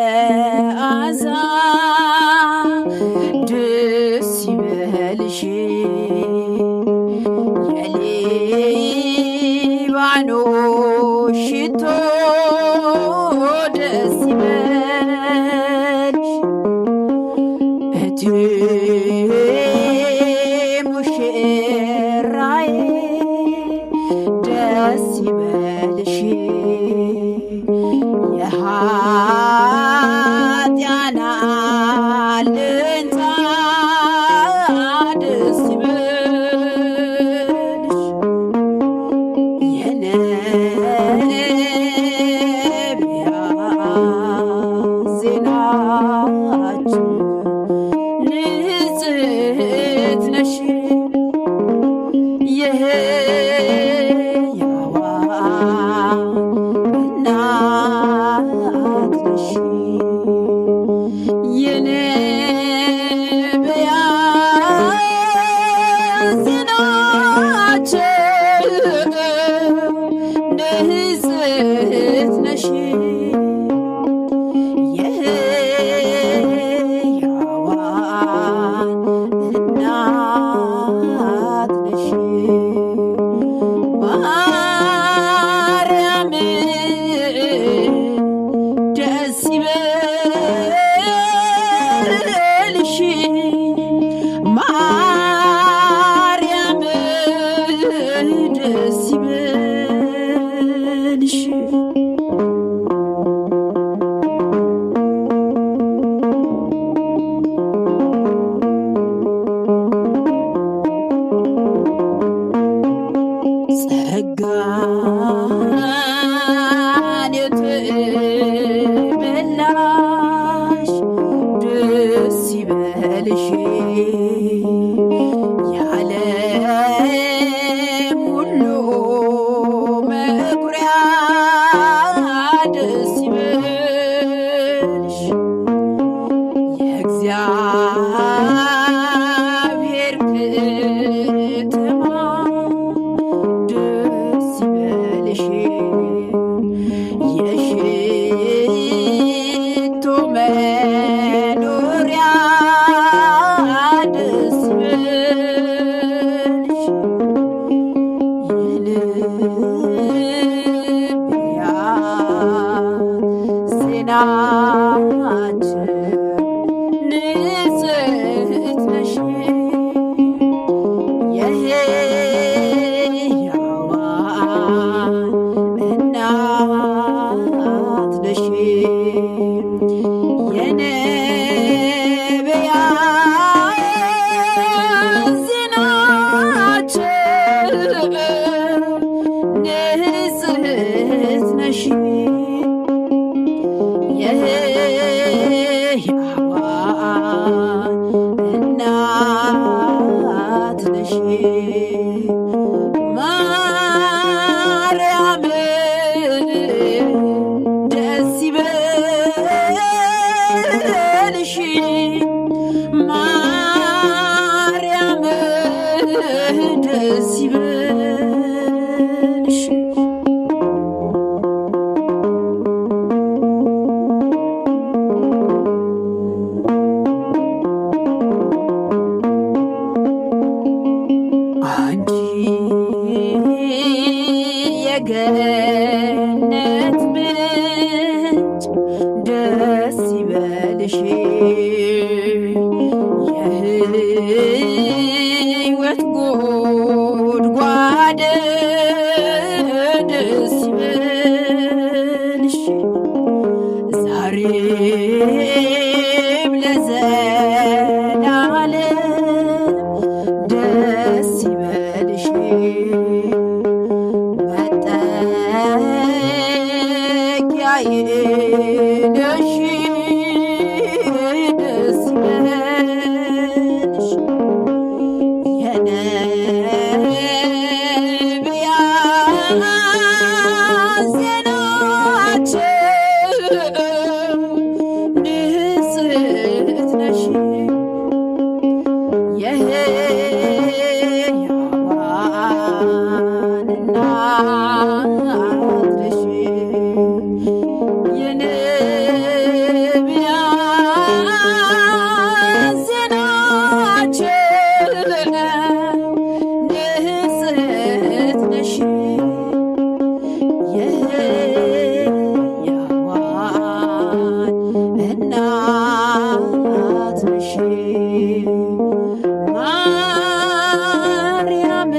መዓዛ ደስ ይበልሽ የሊባኖስ ሽቶ ደስ ይበልሽ እቴ ሙሽራዬ ደስ ይበልሽ የኃጢአን አለኝታ ደስ ይበልሽ የነቢያት ዜናቸው ንጽሕት ነሽ ጸጋን የተመላሽ ደስ ይበልሽ የዓለም ሁሉ መኩሪያ ደስ ይበልሽ የእግዚአብሔር ከተማ የሽቱ መኖሪያ ደስ ይበልሽ የነቢያት ዜናቸው ንጽሕት ነሽ የነቢያት ዜናቸው ንጽሕት ነሽ የሕያዋን እናት ነሽ ማርያም ደስ ይበልሽ ማርያም ደስ ይበልሽ የገነት ምንጭ ደስ ይበልሽ የሕይወት ጉድጓድ ደስ ይበልሽ ዛሬም ለዘላለም ደስ ይበልሽ መጠጊያዬ ነሽ ደስ ይበልሽ የነቢያት ዜናቸው ንጽሕት ነሽ የሕያዋን እናት ነሽ የነቢያት ዜናቸው ንጽሕት ነሽ የሕያዋን እናት ነሽ ማርያም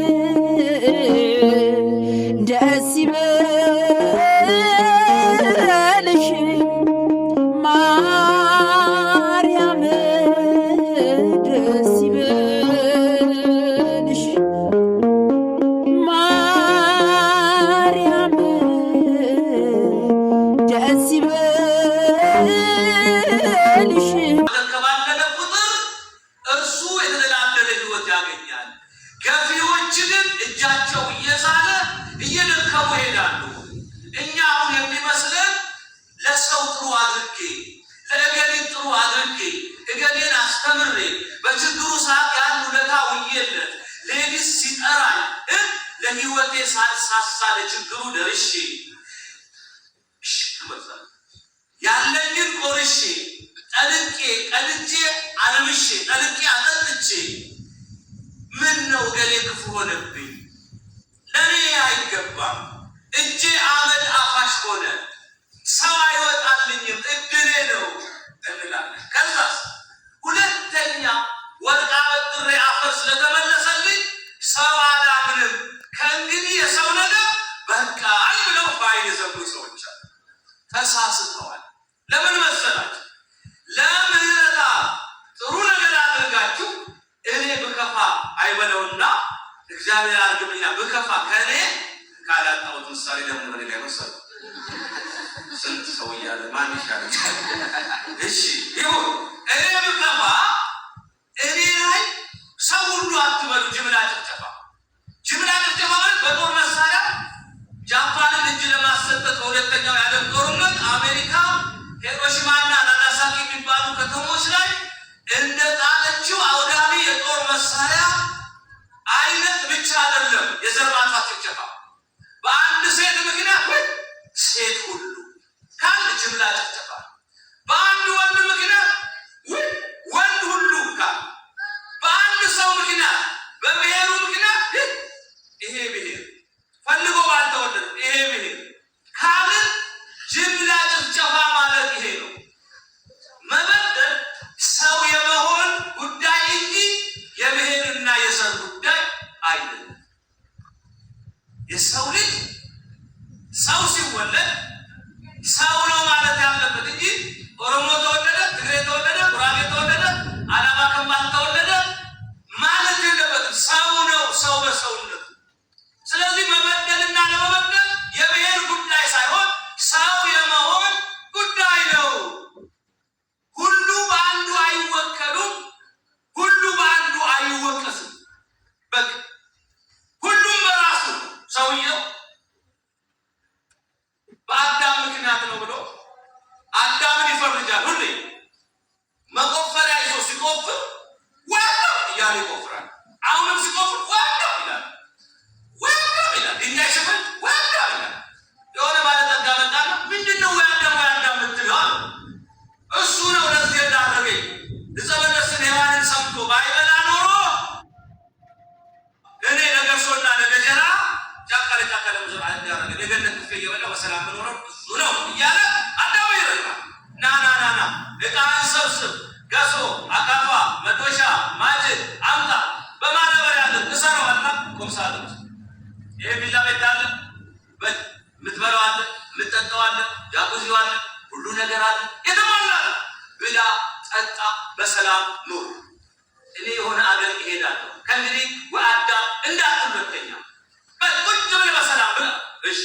ደስ ይበልሽ ማርያም ደስ ይበልሽ ማርያም ደስ ይበልሽ ከተባለለ ቁጥር እርሱ የተደላደለ ሕይወት ያገኛል። ገፊዎች ግን እጃቸው እየሳለ እየደከሙ ይሄዳሉ። እኛ አሁን የሚመስለን ለሰው ጥሩ አድርጌ ለእገሌን ጥሩ አድርጌ እገሌን አስተምሬ በችግሩ ሰዓት ያን ውለታ ውዬለት ሌሊት ሲጠራኝ ለሕይወቴ ሳልሳሳ ለችግሩ ደርሼ ያለኝን ቆርሼ ጠልቄ ቀልጄ አለምሼ ጠልቄ አጠጥቼ ምን ነው ገሌ ክፉ ሆነብኝ ለኔ አይገባም እጄ አመድ አፋሽ ሆነ ሰው አይወጣልኝም እድሌ ነው እንላለን። ከዛስ ሁለተኛ ወርቅ አበጥሬ አፈር ስለተመለሰልኝ ሰው አላምንም ከእንግዲህ የሰው ነገር በቃ ብለው በዓይን የዘጉ ሰዎች አሉ። ተሳስተዋል። ለምን መሰላችሁ? ለምህረታ ጥሩ ነገር አድርጋችሁ እኔ ብከፋ አይበለውና እግዚአብሔር አርግምኛ ብከፋ ከእኔ ካላጣሁት ምሳሌ ደግሞ ምን ላይ መሰሉ ስንት ሰው እያለ ማን ይሻላል? እሺ ይሁን እኔ ብከፋ እኔ ላይ ሰው ሁሉ አትበሉ። ጅምላ ጭፍጨፋ ማለት በጦር መሳሪያ ጃፓንን እጅ ለማሰጠት በሁለተኛው የዓለም ጦርነት አሜሪካ ሂሮሺማና ናጋሳኪ የሚባሉ ከተሞች ላይ እንደ ጣለችው አውዳሚ የጦር መሳሪያ አይነት ብቻ አይደለም የዘር ማጥፋት ጭፍጨፋ። በአንድ ሴት ምክንያት ሴት ሁሉ ካለ ጅምላ ጭፍጨፋ፣ በአንድ ወንድ ምክንያት ወንድ ሁሉ ካለ፣ በአንድ ሰው ምክንያት በብሔሩ ምክንያት ይሄ ብሔር ፈልጎ ባልተወለደ ይሄ ብሔር ካለ ጅምላ ጭፍጨፋ ማለት ይሄ ነው። መበደል ሰው የመሆን ጉዳይ እንጂ የብሔርና የዘር ጉዳይ አይደለም። የሰው ልጅ ሰው ሲወለድ ሰው ነው ማለት ያለበት እንጂ ኦሮሞ ተወለደ፣ ትግሬ ተወለደ፣ ጉራጌ ተወለደ፣ አላባ ከምባታ ተወለደ ማለት የለበትም። ሰው ነው ሰው በሰውነቱ። ስለዚህ መበደልና ለመበደል የብሔር ጉዳይ ሳይሆን ሰው የመሆን ጉዳይ ነው። ሁሉ በአንዱ አይወከሉም፣ ሁሉ በአንዱ አይወቀስም። በቃ ሁሉም በራሱ ሰውየው በአዳም ምክንያት ነው ብሎ አዳምን ይፈርጃል። ሁሌ መቆፈሪያ ይዞ ሲቆፍር ዋናው እያለ ይቆፍራል። አሁንም ሲቆፍር ዋናው ይላል፣ ዋናው ይላል። ድንጋይ ሽፍን ዋናው ይላል። የሆነ ባለጠጋ መጣና ምንድነው ዋናው የምትለው? እሱ ነው ለዚህ እንዳደረገኝ ዕፀ በለስን ሔዋንን ሰምቶ ባይበላ ኖሮ ሳጥን ውስጥ ይሄ ቢላ ቤት አለ፣ የምትበላው አለ፣ የምትጠጣው አለ፣ ጃኩዚው አለ፣ ሁሉ ነገር አለ፣ የተሟላ ብላ ጠጣ፣ በሰላም ኑር። እኔ የሆነ አገር እሄዳለሁ ከእንግዲህ ወአዳም እንዳትመተኛ ቁጭ ብለህ በሰላም ብላ። እሺ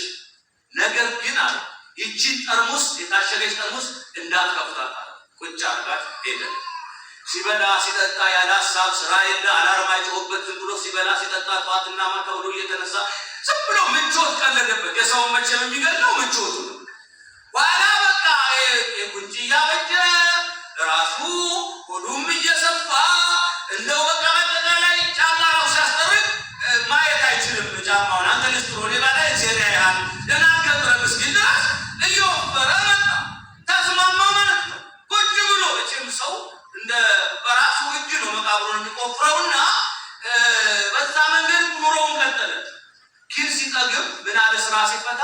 ነገር ግን አለ ይቺን ጠርሙስ የታሸገች ጠርሙስ እንዳትከፍታት አለ። ቁጭ አድርጋት ሄደ። ሲበላ ሲጠጣ ያለ ሀሳብ ስራ የለ አላርማ ይጮህበት ዝም ብሎ ሲበላ ሲጠጣ ጠዋትና ማታ ውሎ እየተነሳ ዝም ብሎ ምቾት ቀለደበት። የሰውን መቼም የሚገድለው ምቾቱ ነው። ኋላ በቃ የቁንጭ እያበጀ ራሱ ሁሉም እየሰፋ እንደው በቃ መጠቃ ላይ ጫማ ራሱ ሲያስጠርቅ ማየት አይችልም። ጫማውን አንተ ልስትሮ ሌባ ላይ ዜና ያህል ደናገጥረ ምስኪን ድረስ እየወፈረ መጣ። ተስማማው ማለት ነው። ቁጭ ብሎ መቼም ሰው እንደ በራሱ እጅ ነው መቃብሩን የሚቆፍረውና በዛ መንገድ ኑሮውን ቀጠለ። ግን ሲጠግብ ምን አለ ስራ ሲፈታ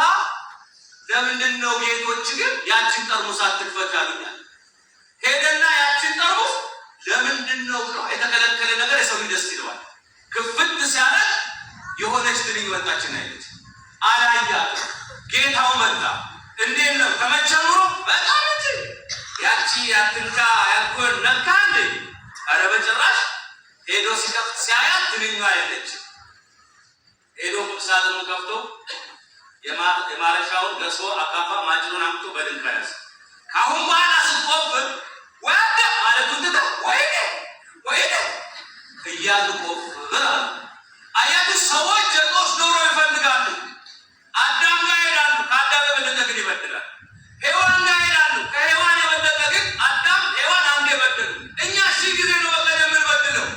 ለምንድን ነው ጌቶች ግን ያችን ጠርሙስ አትክፈት ያሉኛል። ሄደና ያችን ጠርሙስ ለምንድን ነው ብሎ የተከለከለ ነገር የሰው ደስ ይለዋል። ክፍት ሲያደርግ የሆነች ትንኝ መጣችን አይነት አላያት። ጌታው መጣ። እንዴት ነው ተመቸ ኑሮ? በጣም እንጂ ያቺ ያትንካ ያልኩን ነካ እንዴ? ኧረ በጭራሽ። ሄዶ ሲከፍት ሲያያት ትንኛ አይደለች። ሄዶ ቁምሳጥኑን ከፍቶ የማረሻውን ገሶ አካፋ ማጭኑን አምጥቶ በድንጋይ ያዘ። ካሁን በኋላ ስትቆፍር ወደ ማለቱን ትተህ ወይኔ እያሉ ቆፍር አሉ። አያችሁ ሰዎች የጦስ ዶሮ ይፈልጋሉ። አዳም ጋር ይሄዳሉ። ከአዳም የበለጠ ግን ይበድላል። ሔዋን ጋር ይሄዳሉ። ከሔዋን የበለጠ ግን አዳም ሔዋን አንድ የበደሉ። እኛ ሺህ ጊዜ ነው በቀን የምንበድለው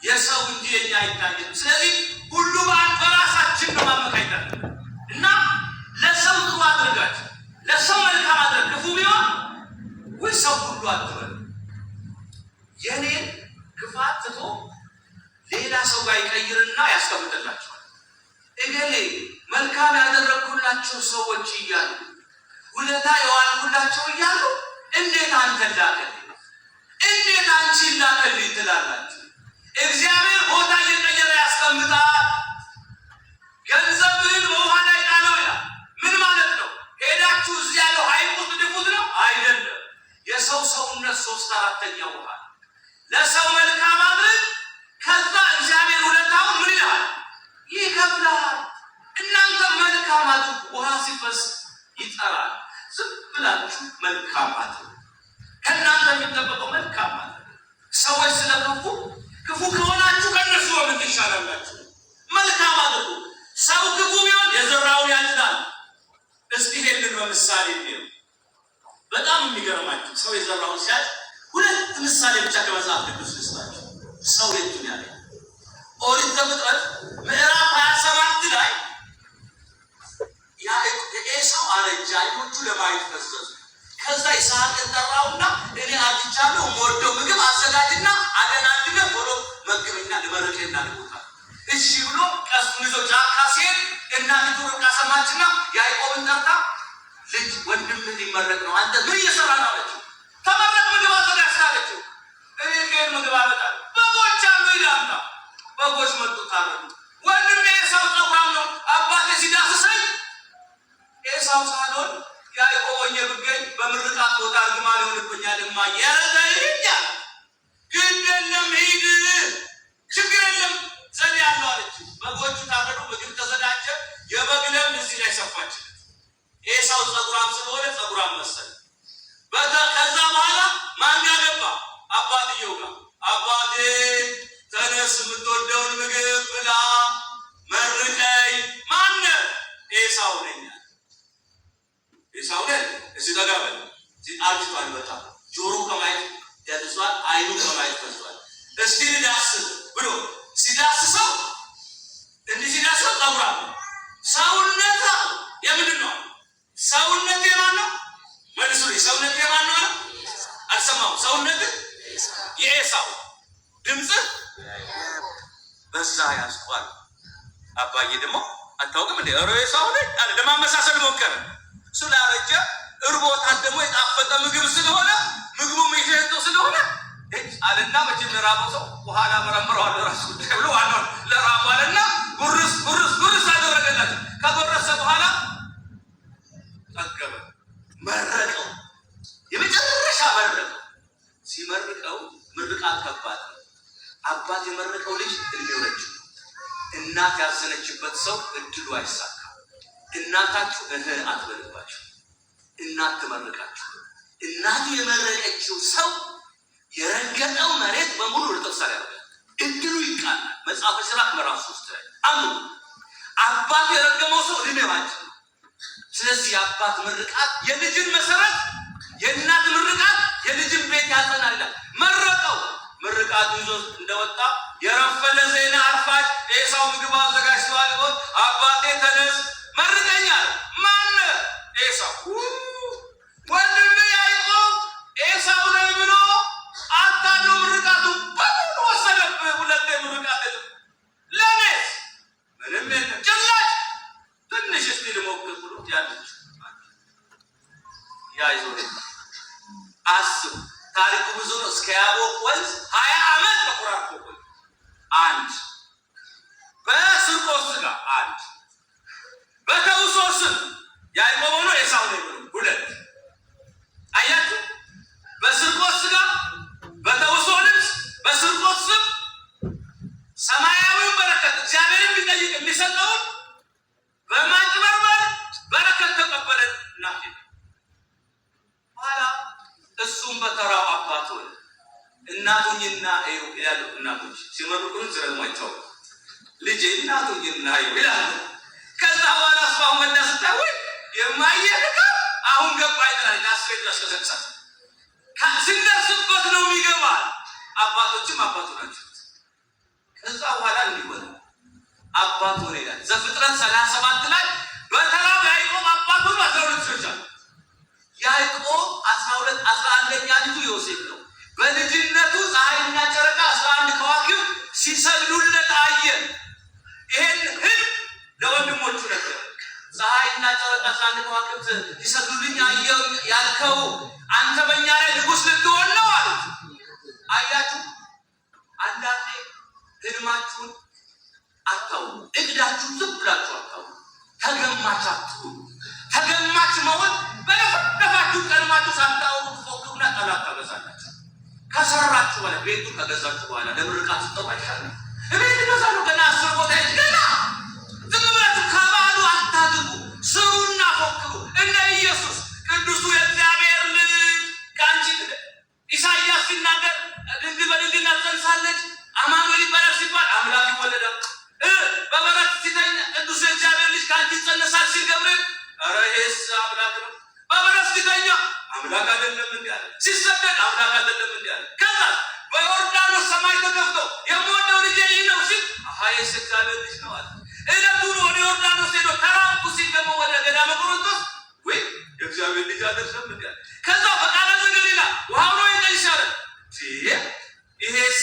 የሰው እንጂ የኛ አይታየም። ስለዚህ ሁሉ በራሳችን ነው ማመካኝታል እና ለሰው ጥሩ አድርጋችሁ ለሰው መልካም አድርግ። ክፉ ቢሆን ወይ ሰው ሁሉ አትበል። የኔን ክፋት ትቶ ሌላ ሰው ጋር ይቀይርና ያስቀምጥላቸዋል። እገሌ መልካም ያደረግኩላቸው ሰዎች እያሉ ውለታ የዋልኩላቸው እያሉ እንዴት አንተ ላከልኝ፣ እንዴት አንቺ ላከልኝ ትላላችሁ? እግዚአብሔር ቦታ እየቀየረ ያስቀምጣል። ገንዘብህን በውሃ ላይ ጣለው ይላል። ምን ማለት ነው? ሄዳችሁ እዚህ ያለው ሐይቅ ውስጥ ድፉት ነው አይደለም። የሰው ሰውነት 3/4 ውሃ ለሰው መልካም አድርግ። ከዛ እግዚአብሔር ውለታውን ምን ይላል? ይከፍላል። እናንተ መልካም አድርጉ። ውሃ ሲፈስ ይጠራል። ዝም ብላችሁ መልካም አድርጉ። ከእናንተ የሚጠበቀው መልካም አድርጉ። ሰዎች ስለከፉ ክፉ ከሆናችሁ ከእነሱ ወምን ትሻላላችሁ? መልካም አድርጉ። ሰው ክፉ ቢሆን የዘራውን ያጭዳል። እስቲ ሄድን በምሳሌ ነው። በጣም የሚገርማችሁ ሰው የዘራውን ሲያጭድ ሁለት ምሳሌ ብቻ ከመጽሐፍ ቅዱስ ልስጣችሁ። ሰው የቱን ያለ ኦሪት ዘፍጥረት ምዕራፍ 27 ላይ ኤሳው አረጀ፣ ዓይኖቹ ለማየት ፈዘዙ። ከዛ ይስሐቅን ጠራውና እኔ አርጅቻለሁ፣ የምወደው ምግብ አዘጋጅና አደናድነ ቶሎ መግበኛ ልመርቅና ልቦታ። እሺ ብሎ ቀስቱን ይዞ ጫካ ሲሄድ እናቲቱ ርብቃ ሰማችና ያዕቆብን ጠርታ ልጅ ወንድምህ ሊመረቅ ነው፣ አንተ ምን እየሰራ ነው አለችው። ተመረቅ፣ ምግብ አዘጋጅ አለችው። እኔ ከየት ምግብ አመጣለሁ? በጎች አሉ፣ ይላምጣ። በጎች መጡ፣ ታረዱ። ወንድሜ ኤሳው ጸጉራም ነው፣ አባቴ ሲዳስሰኝ ኤሳው ሳልሆን ያዕቆብ ሆኜ ብገኝ በምርቃት ቦታ እርግማን ይሆንብኛል። የረዘይኛል። ግን የለም ሂድ፣ ችግር የለም ዘዴ ያለው አለችው። በጎቹ ታረዱ፣ ምግብ ተዘጋጀ። የበግ ለምድ እዚህ ላይ ሰፋችለት። ኤሳው ጸጉራም ስለሆነ ጸጉራም መሰለ። ከዛ በኋላ ማን ጋር ገባ? አባትየው ጋር። አባቴ ተነስ፣ የምትወደውን ምግብ ብላ፣ መርቀኝ። ማነ? ኤሳው ነኝ። ኤሳው ነኝ። እዚህ ጠጋ በል። አርጅቷል በጣም ጆሮ ከማየት ደርሷል፣ አይኑ ከማየት ፈዟል። እስቲ ልዳስስ ብሎ ሲዳስሰው እንዲህ ሲዳስሰው ጸጉራም ሰውነት የምንድን ነው? ሰውነት የማን ነው? መልሱ። ሰውነት የማን ነው? አልሰማሁም። ሰውነት የኤሳው ድምፅ በዛ ያስቷል። አባዬ ደግሞ አታውቅም እንዴ? ኧረ ኤሳው ነኝ አለ። ለማመሳሰል ሞከረ። ስላረጀ እርቦታል። ደግሞ የጣፈጠ ምግብ ስለሆነ ምግቡም የሸጠው ስለሆነ አለና መቼም ለራበው ሰው በኋላ መረምረዋል ራሱ ብሎ ዋናው ለራቡ አለና እናት ያዘነችበት ሰው እድሉ አይሳካም። እናታችሁ አትበልባችሁ፣ እናት ትመርቃችሁ። እናቱ የመረቀችው ሰው የረገጠው መሬት በሙሉ ለጥርሳል ያደርጋል፣ እድሉ ይቃናል። መጽሐፈ ሲራክ ምዕራፍ 3 ላይ አባት የረገመው ሰው እድሜው አጭር ነው። ስለዚህ የአባት ምርቃት የልጅን መሰረት፣ የእናት ምርቃት የልጅን ቤት ያጸናል ይላል። መረቀው። ምርቃቱ ይዞ እንደወጣ የረፈለ ዜና አርፋጅ ኤሳው ምግብ አዘጋጅቷል። አባቴ ተነስ መርቀኝ አለ። ማን? ኤሳው። ወንድሜ ያዕቆብ ኤሳው ነኝ ብሎ አታሎ ምርቃቱ በሙሉ ወሰደብህ። ሁለቴ ምርቃት የለም። ለኔስ ምንም የለም። ጭራሽ ትንሽ እስቲ ልሞክር ብሎ ያለች ያይዞ አስብ። ታሪኩ ብዙ ነው። እስከ ያቦቅ ወንዝ 20 ዓመት ተቆራርጦ ቆይ። አንድ በስርቆስ ጋር አንድ በተውሶ ስም ያዕቆብ ነው ኤሳው ነው ብሎ ሁለት አያችሁ። በስርቆስ ጋር በተውሶ ልብስ በስርቆስ ስም ሰማያዊውን በረከት እግዚአብሔርን ቢጠይቅ የሚሰጠውን በማጭበርበር በረከት ተቀበለ። እናቴ ኋላ እሱም በተራው አባት ሆነ። እናቱኝና እዩ ይላሉ እናቶች ሲመርቁን ዝረግሟቸው ልጄ እናቱኝና እዩ ይላሉ። ከዛ በኋላ አስፋው መዳ ስታወይ የማየልካ አሁን ገባ ይላል። ታስፈት ያስከሰከሳል ሲደርስበት ነው የሚገባል። አባቶችም አባቱ ናቸው። ከዛ በኋላ እንዲሆነ አባቱ ሆነ ይላል ዘፍጥረት 37 ላይ በተራው ያዕቆብ አባቱ 12 ልጆች አሉ። ያዕቆብ 11ኛ ልጁ ዮሴፍ ነው። በልጅነቱ ፀሐይና ጨረቃ 11 ከዋክብት ሲሰግዱለት አየ። ይሄን ህልም ለወንድሞቹ ነገር ፀሐይና ጨረቃ 11 ከዋክብት ሲሰግዱልኝ አየሁ ያልከው አንተ በእኛ ላይ ንጉሥ ልትሆን ነው አሉት። አያችሁ፣ አንዳንዴ ህልማችሁን አታውሩ፣ እቅዳችሁን ዝም ብላችሁ አታውሩ። ተገማች አትሁኑ። ተገማች መሆን በለፈለፋችሁ ቀድማችሁ ሳታውሩ ትፎክሩና ጠላት ታበዛላችሁ። ከሰራችሁ በኋላ ቤቱ ከገዛችሁ በኋላ ለምርቃት ስጠው አይሻልም? ቤት ገዛሉ ገና 10 ቦታ ገና ዝም ብላችሁ ከባሉ አታድርጉ። ስሩና ፎክሩ እንደ ኢየሱስ ቅዱሱ የእግዚአብሔር ልጅ ከአንቺ ኢሳይያስ ሲናገር ድንግል በድንግልና ትጸንሳለች አማኑኤል ይባላል ሲባል አምላክ ይወለዳል። በበረት ሲተኛ ቅዱሱ የእግዚአብሔር ልጅ ከአንቺ ይጸነሳል ሲል ገብርኤል ኧረ ይሄስ አምላክ ነው። በበረት ሲተኛ አምላክ አይደለም እንዴ አለ። ሲሰደድ አምላክ አይደለም እንዴ አለ። ከዛ በዮርዳኖስ ሰማይ ተከፍቶ የምወደው ልጄ ይህ ነው ሲል ይሄስ እግዚአብሔር ልጅ ነው አለ። እለቱን ወደ ዮርዳኖስ ሄዶ ተራቁ ሲል ደግሞ ወደ ገዳመ ቆሮንቶስ ወይ የእግዚአብሔር ልጅ አይደለም እንዴ አለ። ከዛ በቃና ዘገሊላ ውሃው ነው ይቀይሻል ይሄስ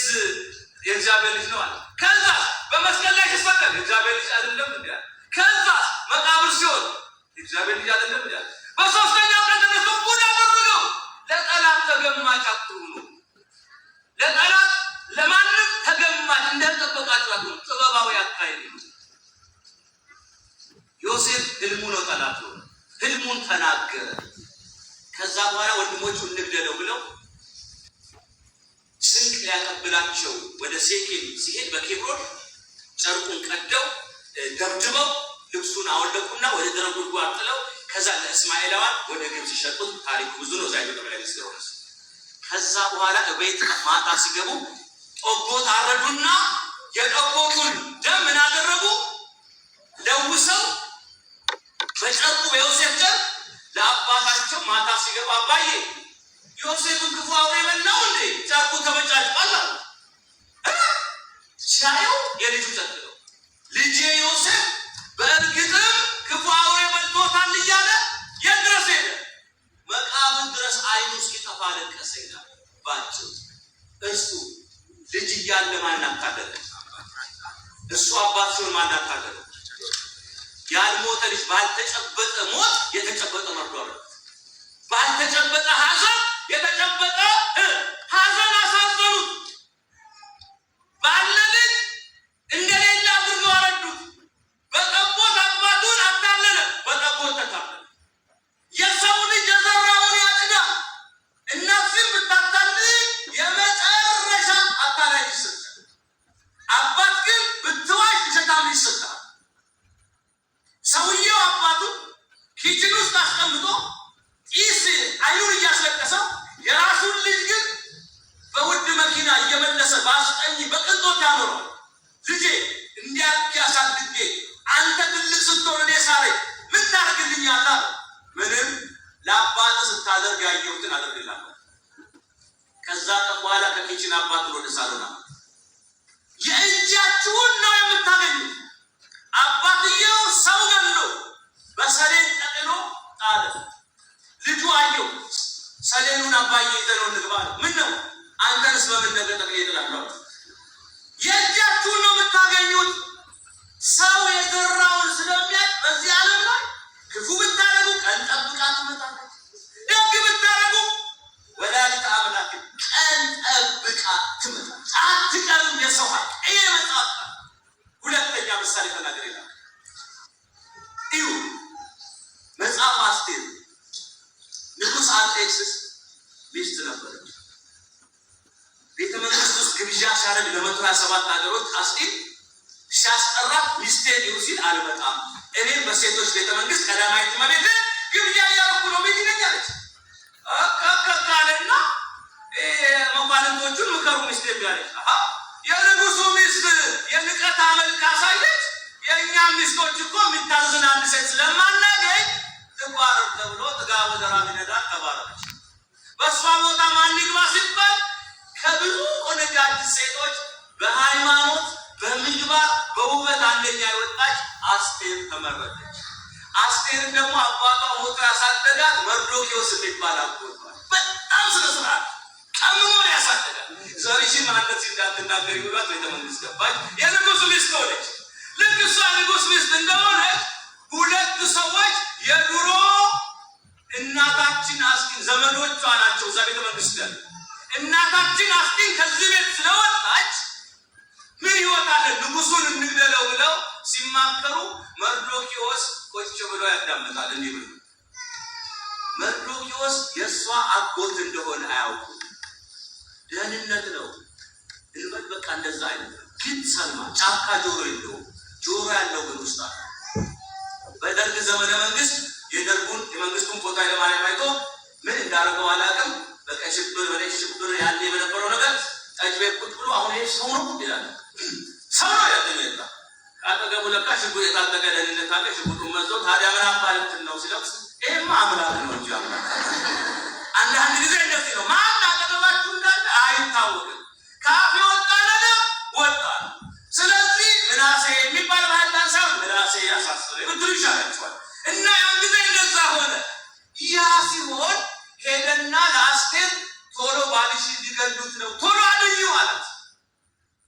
የእግዚአብሔር ልጅ ነው አለ። ከዛ በመስቀል ላይ ሲሰቀል የእግዚአብሔር ልጅ አይደለም እንዴ አለ። ከዛ መቃብር ሲሆን የእግዚአብሔር ልጅ አይደለም እንዴ አለ። በሶስተኛው ቀን ተነስቶ ጉድ አደረገው። ለጠላት ተገማች አትሁኑ። ለጠላት ለማንም ተገማች እንደተጠበቃችሁ አትሁኑ። ጥበባዊ አካሄድ ዮሴፍ ህልሙ ነው ጠላት ነው። ህልሙን ተናገረ። ከዛ በኋላ ወንድሞቹ እንግደለው ብለው ስንቅ ሊያቀብላቸው ወደ ሴኬም ሲሄድ በኬብሮን ጨርቁን ቀደው ደብድበው ልብሱን አወለቁና ወደ ደረቅ ጉድጓድ ጥለው ከዛ ለእስማኤላውያን ወደ ግብጽ ሸጡት። ታሪኩ ብዙ ነው። ዛይ ተቀበለ መስከረም። ከዛ በኋላ እቤት ማታ ሲገቡ ጠቦት አረዱና የጠቦቱን ደም ምን አደረጉ? ለውሰው በጨርቁ በዮሴፍ ጨርቅ ለአባታቸው ማታ ሲገባ አባዬ ዮሴፍን ክፉ አውሬ በላው እንዴ ጨርቁ ተበጫጭቋል አሉ። ሲያየው የልጁ ጨርቅ ነው። ልጄ ዮሴፍ በእርግጥም ክፉ አውሬ በልቶታል እያለ የት ድረስ ሄደ? መቃብር ድረስ አይኑ እስኪጠፋ ለቀሰ ይላል። ባጭሩ እሱ ልጅ እያለ ማን አታደለ? እሱ አባት ሲሆን ማን አታደለ? ያልሞተ ልጅ ባልተጨበጠ ሞት የተጨበጠ መርዶ አለ። ባልተጨበጠ ሐዘን የተጨበጠ ሐዘን አሳዘኑት። ባለ ልጅ እንደሌላ አድርገው አረዱት። በጠቦት አባቱን አታለለ፣ በጠቦት ተካፈለ። የሰው ልጅ የዘራውን ያጭዳል። እናትም ብታታልል የመጨረሻ አታላይ ይሰጣል። አባት ግን ብትዋሽ ይሰጣል። እንዲያርግ ያሳድጌ አንተ ትልቅ ስትሆን እኔ ሳሬ ምን ታደርግልኛለህ? ምንም ለአባት ስታደርግ ያየሁትን አደርግልሃለሁ። ከዛ ቀን በኋላ ከኪችን አባቱን ወደ ሳሎን አመጣ። የእጃችሁን ነው የምታገኙት። አባትየው ሰው ገሎ በሰሌን ጠቅሎ ጣለ። ልጁ አየው። ሰሌኑን አባዬ ይዘነው እንግባ አለው። ምን ነው አንተንስ በምን ነገር ጠቅሌ ይጥላለሁ? የእጃችሁን ነው የምታገኙት። ሰው የዘራውን ስለሚያውቅ በዚህ ዓለም ላይ ክፉ ብታረጉ ቀን ጠብቃ ትመጣለች፣ ደግ ብታረጉ ወላዲተ አምላክ ቀን ጠብቃ ትመጣለች። አትቀርም የሰው ሀቅ። ይሄ መጽሐፍ ሁለተኛ ምሳሌ ተናገር ይላል። እዩ መጽሐፍ አስቴር ንጉሥ አርጤክስስ ሚስት ነበረች። ቤተ መንግስት ውስጥ ግብዣ ሲያደርግ ለ127 ሀገሮች አስቴር ሲያስጠራት ሚስቴን ይሁ ሲል አልመጣም፣ እኔም በሴቶች ቤተ መንግስት ቀዳማዊት እመቤት ግብዣ እያደረኩ ነው ቤት ይለኛለች። ካለና መኳንንቶቹን ምከሩ ሚስቴን ቢያለች የንጉሱ ሚስት የንቀት አመል ካሳየች የእኛም ሚስቶች እኮ የሚታዘዝን አንድ ሴት ስለማናገኝ ትባረር ተብሎ ጥጋብ ወደራ ቢነዳን ተባረረች። በእሷ ቦታ ማን ይግባ ሲባል ከብዙ ቆነጃጅት ሴቶች በሃይማኖት በምግባር በውበት አንደኛ የወጣች አስቴር ተመረጠች። አስቴርን ደግሞ አባቷ ሞቶ ያሳደጋት መርዶክዮስ የሚባል አጎቷል። በጣም ስነስርዓት ቀምሞ ያሳደጋት። ዘርሽን ማለት እንዳትናገሪ ብሏት ቤተ መንግስት ገባች። የንጉሱ ሚስት ሆነች። ልክ እሷ ንጉስ ሚስት እንደሆነች ሁለት ሰዎች የድሮ እናታችን አስቲን ዘመዶቿ ናቸው። እዛ ቤተ መንግስት ያለ እናታችን አስቲን ከዚህ ቤት ስለወጣች ምን ይወጣል ንጉሱን እንግደለው ብለው ሲማከሩ መርዶክዮስ ቁጭ ብሎ ያዳምጣል። እንዲህ ብሎ መርዶክዮስ የእሷ አጎት እንደሆነ አያውቁም። ደህንነት ነው እንበል በቃ እንደዛ አይነት ግን ሰልማ ጫካ ጆሮ የለውም። ጆሮ ያለው ግን ውስጥ አለ። በደርግ ዘመነ መንግስት የመንግስቱን ፎቶ ለማለት አይቶ ምን እንዳደረገው አላውቅም። በቀይ ሽብር በነጭ ሽብር ያለ የነበረው ነገር ጠጅ ቤት ቁጭ ብሎ አሁን ይሄ ሰው ነው ይላል። ሰው ነው ያደረገ ካጠገቡ ለካ ሽጉጥ የታጠቀ ደህንነት አለ። ሽጉጡን መዞ ታዲያ ምን አባልትን ነው ሲለው ይሄማ አምላክ ነው እንጂ አምላክ አንዳንድ ጊዜ እንደዚህ ነው። ማን አጠገባችሁ እንዳለ አይታወቅም። ካፌ ወጣ ነገር ወጣ። ስለዚህ ምናሴ የሚባል ባህል ሳይሆን ምናሴ ያሳስረ ብትሉ ይሻላችኋል። እና ያን ጊዜ እንደዛ ሆነ። ያ ሲሆን ሄደና ለአስቴር ቶሎ ባልሽ ሊገሉት ነው ቶሎ አድኙ አላት።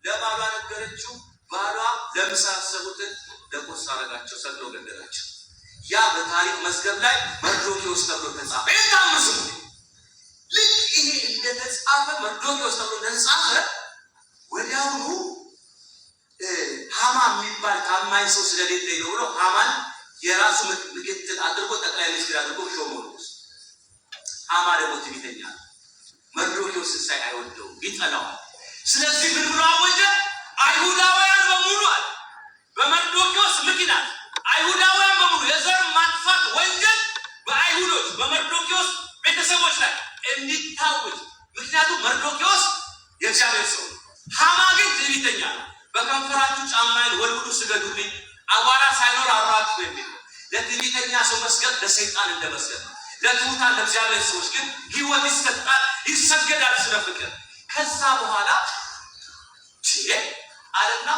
ለባሏ ነገረችው። ባሏ ለምሳሰቡትን ለቆስ አረጋቸው፣ ሰቅሎ ገደላቸው። ያ በታሪክ መዝገብ ላይ መርዶክዮስ ተብሎ ተጻፈ። ታምሱ ልክ ይሄ እንደተጻፈ መርዶክዮስ ተብሎ ተጻፈ። ወዲያውኑ ሃማ የሚባል ታማኝ ሰው ስለሌለ ነው ብሎ ሃማን የራሱ ምክትል አድርጎ ጠቅላይ ሚኒስትር አድርጎ ሾመው። ሃማ ደግሞ ትዕቢተኛ ነው። መርዶክዮስን ሳይ አይወደውም፣ ይጠላዋል። ስለዚህ ምን ብሎ አወጀ? አይሁዳውያን በሙሉ አለ በመርዶክዮስ ምክንያት አይሁዳውያን በሙሉ የዘር ማጥፋት ወንጀል በአይሁዶች በመርዶክዮስ ቤተሰቦች ላይ እንዲታወጅ። ምክንያቱም መርዶክዮስ የእግዚአብሔር ሰው፣ ሃማ ግን ትዕቢተኛ ነው። በከንፈራችሁ ጫማዬን ወልውሉ ስገዱልኝ፣ አቧራ ሳይኖር አብራችሁ የሚል ለትዕቢተኛ ሰው መስገድ ለሰይጣን እንደመስገድ ነው። ለትሑታን ለእግዚአብሔር ሰዎች ግን ሕይወት ይሰጣል፣ ይሰገዳል ስለ ፍቅር። ከዛ በኋላ አለና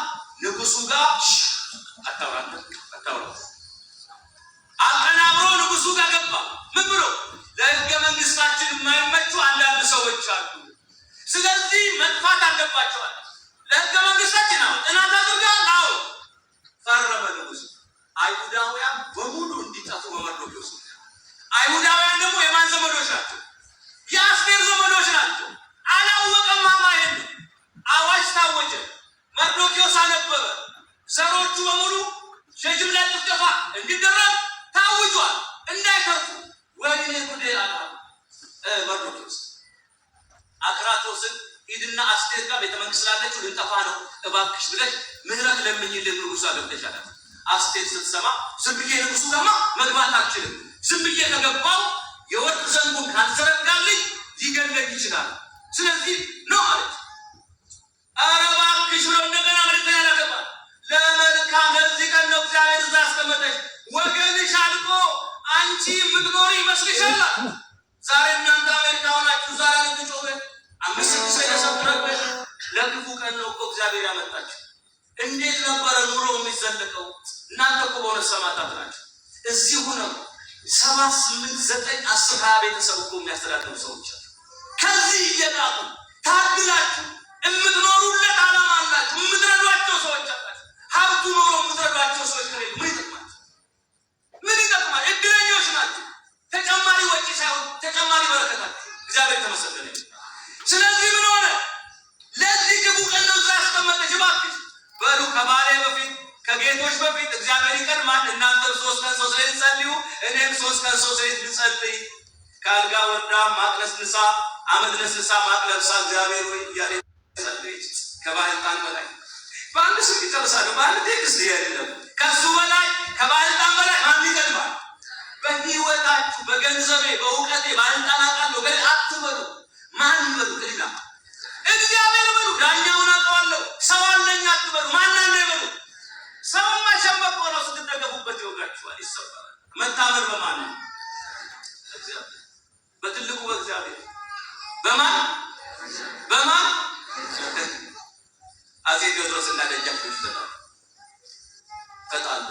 ንጉሱ ጋር አታውራ አቀናብሮ ንጉሱ ጋር ገባ። ምን ብሎ? ለሕገ መንግስታችን የማይመቹ አንዳንድ ሰዎች አሉ፣ ስለዚህ መጥፋት አለባቸዋል። ለሕገ መንግስታችን ነው ጥናት አድርገው ነው ፈረመ ንጉሱ። አይሁዳውያን በሙሉ እንዲጠፉ በመርዶክዮስ። አይሁዳውያን ደግሞ የማን ዘመዶች ናቸው? የአስቴር ዘመዶች ናቸው። አላወቀም ሃማ። ይሄን አዋጅ ታወጀ። መርዶክዮስ አነበበ። ዘሮቹ በሙሉ የጅምላ ጭፍጨፋ እንዲደረግ ታውጇል፣ እንዳይተርፉ። ወይኔ ጉዴ አለ መርዶክዮስ። አክራቶስን ሂድና አስቴር ጋር ቤተ መንግስት ስላለችው ልንጠፋ ነው እባክሽ ብለሽ ምህረት ለምኝልን ንጉሱ አገብተሻል። አስቴር ስትሰማ ዝም ብዬ ንጉሱ ጋማ መግባት አልችልም፣ ዝም ብዬ ከገባው የወርቅ ዘንጉን ካልዘረጋልኝ ሊገለኝ ይችላል፣ ስለዚህ ነው አለች። ኧረ እባክሽ ብሎ እንደገና መልእክተኛ ላከባት። የምትኖሪ ይመስልሻል? ዛሬ እናንተ አሜሪካ ሆናችሁ ዛሬ ልትጮህ 5-6 ቤተሰብ ትረግበሽ ለክፉ ቀን ነው እኮ እግዚአብሔር ያመጣችሁ። እንዴት ነበረ ኑሮ የሚዘለቀው? እናንተ እኮ በእውነት ሰማዕታት ናቸው። እዚህ ሆነው 7፣ 8፣ 9፣ 10፣ 20 ቤተሰብ እኮ የሚያስተዳድሩ ሰዎች አሉ። ከዚህ እየላቁ ታድላችሁ የምትኖሩለት ዓላማ አላችሁ። የምትረዷቸው ሰዎች አላችሁ። ሀብቱ ኖሮ የምትረዷቸው ሰዎች ከሌሉ ምን ይጠቅማል? ምን ይጠቅማል? እድለኞች ናቸው። ተጨማሪ ወጪ ሳይሆን ተጨማሪ በረከታችሁ እግዚአብሔር ተመሰገነ። ስለዚህ ምን ሆነ? ለዚህ ክፉ ቀን ነው እዛ ያስቀመጠች። እባክሽ በሉ ከባሌ በፊት ከጌቶች በፊት እግዚአብሔር ይቀድማል። እናንተ 3 ቀን 3 ሌሊት ጸልዩ፣ እኔም 3 ቀን 3 ሌሊት ልጸልይ። ከአልጋ ወርዳ ማቅለስ ንሳ፣ አመድ ነስንሳ፣ ማቅለብሳ እግዚአብሔር ወይ እያለ ጸልይ። ከባለጣን በላይ በአንድ ስም ይጨርሳሉ። በአንድ ቴክስት አይደለም። ከሱ በላይ ከባለጣን በላይ ማን ይቀድማል? በህይወታችሁ በገንዘቤ በእውቀቴ ባለጣን አውቃለሁ ግን አትበሉ። ማን ይበሉ? ክሊላ እግዚአብሔር በሉ። ዳኛውን አውቀዋለሁ ሰው አለኝ አትበሉ። ማን አለ ይበሉ። ሰውማ ሸምበቆ ነው፣ ስትደገፉበት ይወጋችኋል፣ ይሰበራል። መታመን በማን ነው? እግዚአብሔር። በትልቁ በእግዚአብሔር። በማን በማን? አፄ ቴዎድሮስ እና ደጃዝማች ተጣሉ።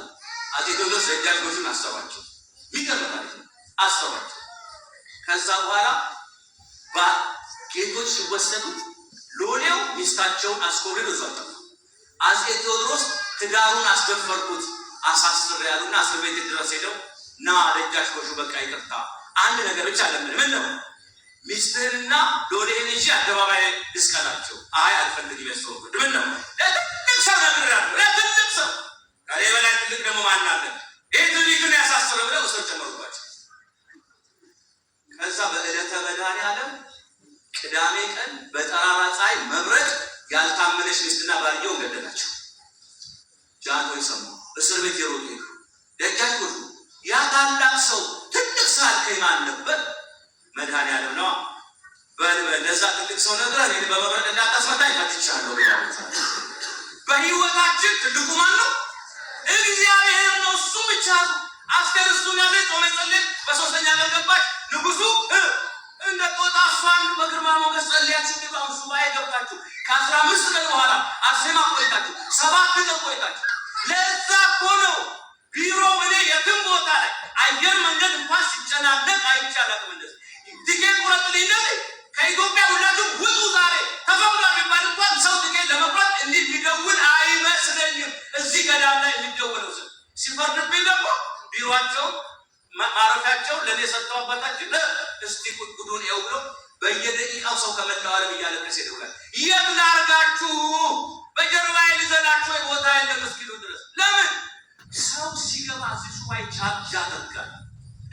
አፄ ቴዎድሮስ ደጃዝማቹን አሰሯቸው። ይገርማል፣ አሰሯቸው። ከዛ በኋላ ጌቶች ሲወሰዱ ሎሌው ሚስታቸውን አስኮብልሎ ዘጠ። አፄ ቴዎድሮስ ትዳሩን አስደፈርኩት አሳስር ያሉና እስር ቤት ድረስ ሄደው ና ደጃዝማቹ በቃ ይቅርታ፣ አንድ ነገር ብቻ ለምን ምን ነው ሚስትህንና ሎሌህን እንጂ አደባባይ ልስቀላቸው። አይ አልፈልግም ይመስለው ምን ነው ለትልቅ ሰው ነግሬያለሁ፣ ለትልቅ ሰው ከኔ በላይ ትልቅ ደግሞ ማን አለ? ይህ ትልቁን ያሳስረ ብለው እስር ጨመሩባቸው። ከዛ በዕለተ መድኃኔዓለም ቅዳሜ ቀን በጠራራ ፀሐይ መብረቅ ያልታመነች ሚስትና ባልየው ገደላቸው። ጃንሆይ ሰሙ። እስር ቤት የሮጡ ሄዱ። ደጃዝማቹ ያ ታላቅ ሰው ትልቅ ሰው አልከኝ ማን ነበር? መድኃኔዓለም ነው። ለዛ ትልቅ ሰው ነግረህ እኔን በመብረቅ እንዳታስመታኝ ፈትቻለሁ። በህይወታችን ትልቁ ማን ነው? እግዚአብሔር ነው። እሱ ብቻ ነው። አስቴር እሱን ያለ ጾመ ጸለይ በ3ኛ ቀን ገባች። ንጉሱ እንደ ጦጣ እሷን በግርማ ሞገስ ጸልያችሁ ግባው ሱባኤ ገብታችሁ ከ15 ቀን በኋላ አርሴማ ቆይታችሁ 7 ቀን ቆይታችሁ ለዛ እኮ ነው ቢሮ እኔ የትም ቦታ ላይ አየር መንገድ እንኳን ሲጨናነቅ አይቻላል። እንደዚህ ቲኬት ቁረጥልኝ ነው ከኢትዮጵያ ሁላችሁ ውጡ ዛሬ ተፈቅዷል የሚባል እንኳን ሰው ቲኬት ለመቁረጥ እንዲህ ሊደውል አይመስለኝም። እዚህ ገዳም ላይ የሚደውለው ሰው ሲፈርድብኝ ደግሞ ቢሮአቸው ማረፊያቸው ለኔ ሰጥተው አባታችን እስቲ ጉዱን ይው ብሎ በየደቂቃው ሰው ከመጣዋለም እያለቀሰ ይደውላል። የት ላርጋችሁ? በጀርባዬ ልዘላችሁ ወይ ቦታ የለም እስኪሉ ድረስ ለምን ሰው ሲገባ ሲሱባይ ቻርጅ ያደርጋል፣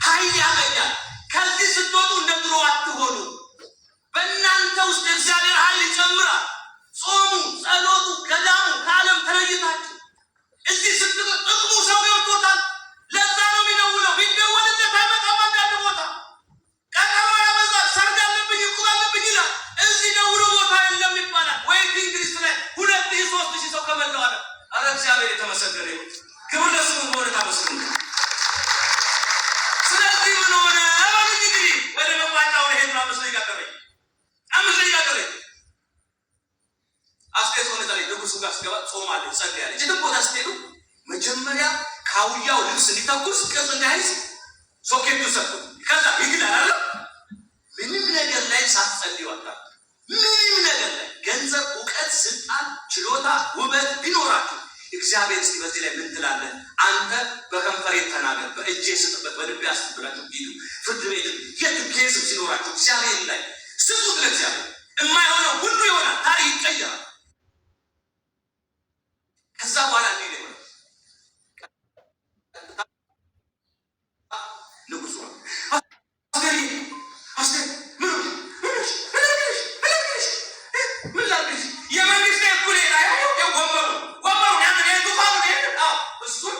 ኃይል ያገኛል። ከዚህ ስትወጡ እንደ ድሮ አትሆኑ። በእናንተ ውስጥ እግዚአብሔር ኃይል ይጨምራል። ጾሙ፣ ጸሎቱ፣ ገዳሙ ከዓለም ተለይታችሁ እዚህ ስትሉ ጥቅሙ ሰው ይወጣል። ለዛ ነው የሚደውለው። ቢደወልለት አይመጣም። አንዳንድ ቦታ ቀጠሮ ያበዛል። ሰርግ አለብኝ እቁብ አለብኝ ይላል። እዚህ ደውሎ ቦታ የለም ይባላል። ዌይቲንግ ሊስት ላይ 2,000-3,000 ሰው ከመጣው አለ። አረ እግዚአብሔር የተመሰገነ ይሁን። ክብር ለስሙ ሆነ ታመስግኑ። ስለዚህ ምን ሆነ? እንግዲህ ወደ መቋጫው ላይ ሄድና 5 ደቂቃ ቀረኝ። አስቴር ሆነ ታዲያ ንጉሱ ጋር ስገባ ጾማለች፣ ጸልያለች። የትም ቦታ ስትሄዱ መጀመሪያ ካውያው ልብስ እንዲተኩስ ቅርጽ እንዳይዝ ሶኬቱ ሰጡ። ከዛ ይግላል አለ። ምንም ነገር ላይ ሳትጸልዩ አታውቁም። ምንም ነገር ላይ ገንዘብ፣ እውቀት፣ ስልጣን፣ ችሎታ፣ ውበት ቢኖራችሁ እግዚአብሔር እስቲ በዚህ ላይ ምን ትላለህ? አንተ በከንፈሬ ተናገር፣ በእጄ ስጥበት፣ በልቤ አስብላችሁ ሂዱ። ፍርድ ቤት የትም ኬዝም ሲኖራችሁ እግዚአብሔር ላይ ስጡት። ለእግዚአብሔር የማይሆነው ሁሉ ይሆናል። ታሪክ ይቀየራል። ከዛ በኋላ እንዲህ ነው ንጉሱ አስቴር ምን ላድርግሽ? የመንግስት እኩሌ ላይ ወንበሩ ያንን ዙፋኑ እሱን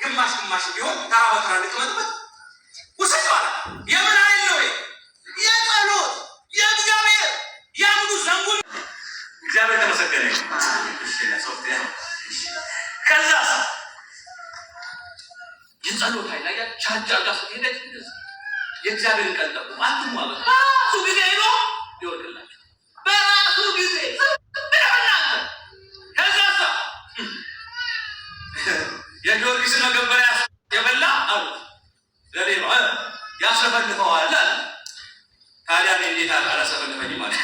ግማሽ ቢሆን ተራ በተራ ልቅመጥበት ውሰጠዋል። የምን ኃይል ነው? የጸሎት የእግዚአብሔር ያንዱ ዘንጉን እግዚአብሔር ተመሰገነ። ከዛ የጸሎት ኃይል አያ ቻርጅ አድርጋ ስትሄደች የእግዚአብሔር ቀን ጠብቁ። አትሟገቱ። በራሱ ጊዜ ሄዶ ይወርቅላችሁ። በራሱ ጊዜ ከዛሳ የጊዮርጊስን መገበሪያ የበላ አሉት ለሌባ ያስለፈልፈዋል አለ። ታዲያ እንዴት አላሰፈልፈኝ ማለት